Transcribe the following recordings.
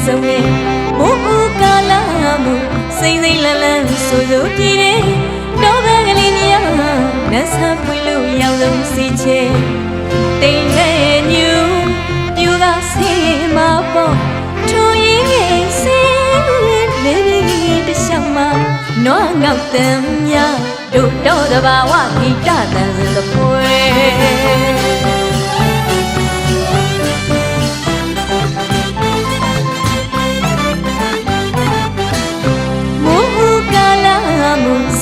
ဆုံးရဲ့မိုးဦးကာလမှုစိမ့်စိမ့်လန်းလန်းဆိုဆိုပြည့်တယ်တော့ဘကလေးများလက်ဆံပွေလို့ရောက်လို့စီချေတိမ်နဲ့ညူပြူကဆေးမပေါ့ထိုးရင်ရဲ့ဆေးလေးလေးတရှောင်းမနွားငေါက်တမ်းများတို့တော့တဘာဝဂီတတန်စသပွဲ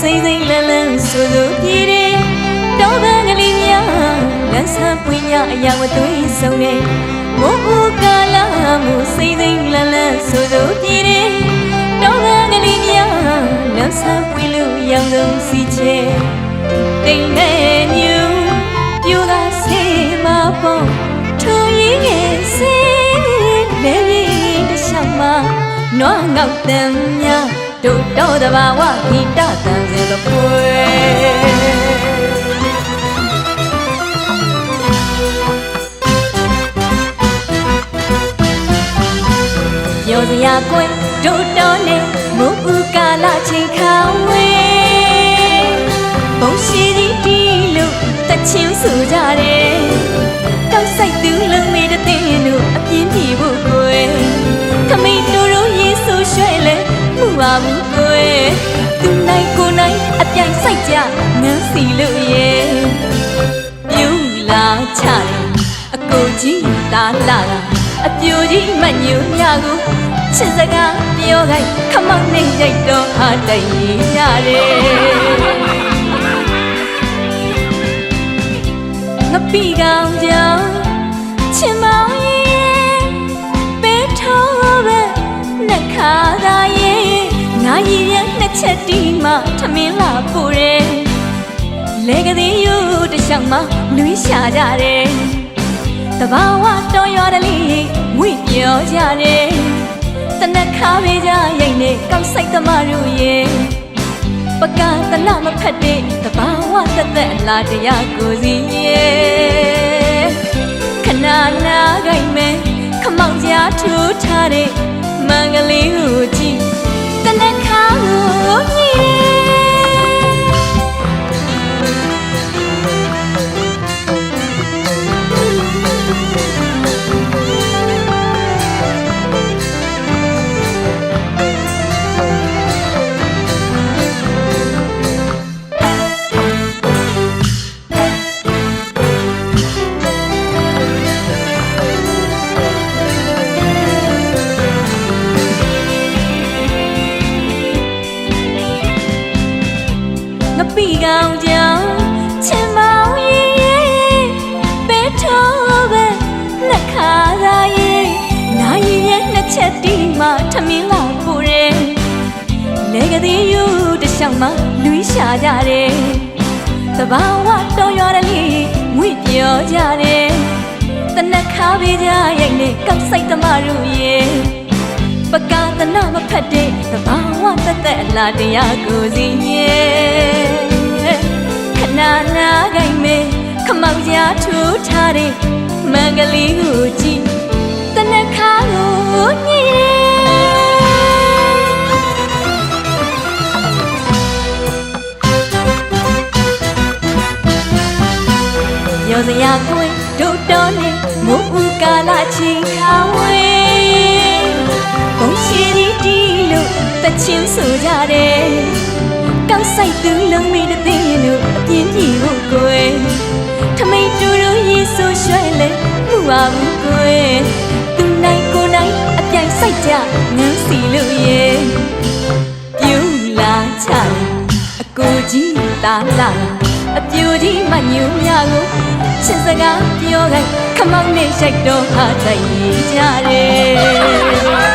စိမ့်စိမ့်လန်းလန်းဆိုဆိုပြည့်တယ်တော့ဘကလေးများလက်ဆံပွေများအရာမသွေးဆုံးနေမိုးဦးကာလမှုစိမ့်စိမ့်လန်းလန်းဆိုဆိုပြည့်တယ်တော့ဘကလေးများလက်ဆံပွေလို့ရောင်စုံစီချေတိမ်နဲ့ညူပြူကဆေးမပေါ့ထိုးရင်ရဲ့ဆေးလေးတရှောင်းမနွားငေါက်တမ်းများတို့တော့တဘာဝဂီတတန်စင်သပွဲပြောစရာကွယ်တို့တော့နဲ့မိုးဦးကာလချိန်ခါဝေးဘုံရှိသည်တီလို့တချင်းဆိုကြတယ်တောက်ဆိုင်သူလုံးမေးတဲ့တင်းတို့အပြင်းပြေဖို့ကွယ်ခမိတ်တို့ရေဆိုရွှဲလဲမှုပါဘူးကွယ်သူနိုင်ကိုနိုင်အပြိုင်ဆိုင်ကြငန်းစီလို့ရဲ့ပြူလာချတယ်အကိုကြီးတားလာတာအပြိုကြီးမညူမြကိုချစ်စကားပြောခိုင်းခမောက်နဲ့ရိုက်တော့ဟာတိုင်ရတယ်ငပိကောင်ကြောင့်ချင်မောင်ရဲ့ပဲထောပဲနှခါသာရဲ့ငါရည်ရနှစ်ချက်တီးမှထမင်းလာပို့တယ်လေကလေးယူတရှောင်းမှလွေးရှာကြတယ်တဘာဝတော်ရွာတလေးဝိပြောကြတယ်တနခါပေးကြရိုက်နေကောက်ဆိုင်သမားတို့ရဲ့ပကတနမဖက်တဲ့တဘာဝသက်သက်အလားတရားကိုစီရဲ့ခဏနာခိုင်မဲခမောင်ကြားထူထားတဲ့မင်္ဂလေးကိုကြည့်တနခါကိုမြည်ปีကောင်ကြောင့်ချင်မောင်ရဲ့ပဲထောပဲနှခါသာရဲ့နာရီရဲ့နှစ်ချက်တီးမှထမင်းလာပို့တယ်လေကလေးယူတရှောင်းမှလွေးရှာကြတယ်တဘာဝတော်ရွာတလေးဝိပြောကြတယ်တနခါပေးကြရိုက်နေကောက်ဆိုင်သမားတို့ရဲ့ပကာတနမဖက်တဲ့တဘာဝသက်သက်အလားတရားကိုစီရဲ့ခဏနာခိုင်မဲခမောက်ကြားထူထားတဲ့မင်္ဂလေးကိုကြည့်တနခါကိုညည်ရောစရာကွယ်တို့တော်နဲ့မိုးဦးကာလချိန်ခါဝေးဘုံရှိသည်တီလို့တချင်းဆိုကြတယ်ကောက်ဆိုင်သူလုံးမေးတဲ့တင်းတို့အပြင်းပြေဖို့ကွယ်ထမိတ်တူတို့ရေဆိုရွှဲလဲမှုပါဘူးကွယ်သူနိုင်ကိုနိုင်အပြိုင်ဆိုင်ကြငန်းစီလို့ရဲ့ပြူလာချတယ်အကိုကြီးတားလာအပြိုကြီးမညူမြကိုချစ်စကားပြောခိုင်းခမောက်နဲ့ရိုက်တော့ဟာတိုင်ကြတယ်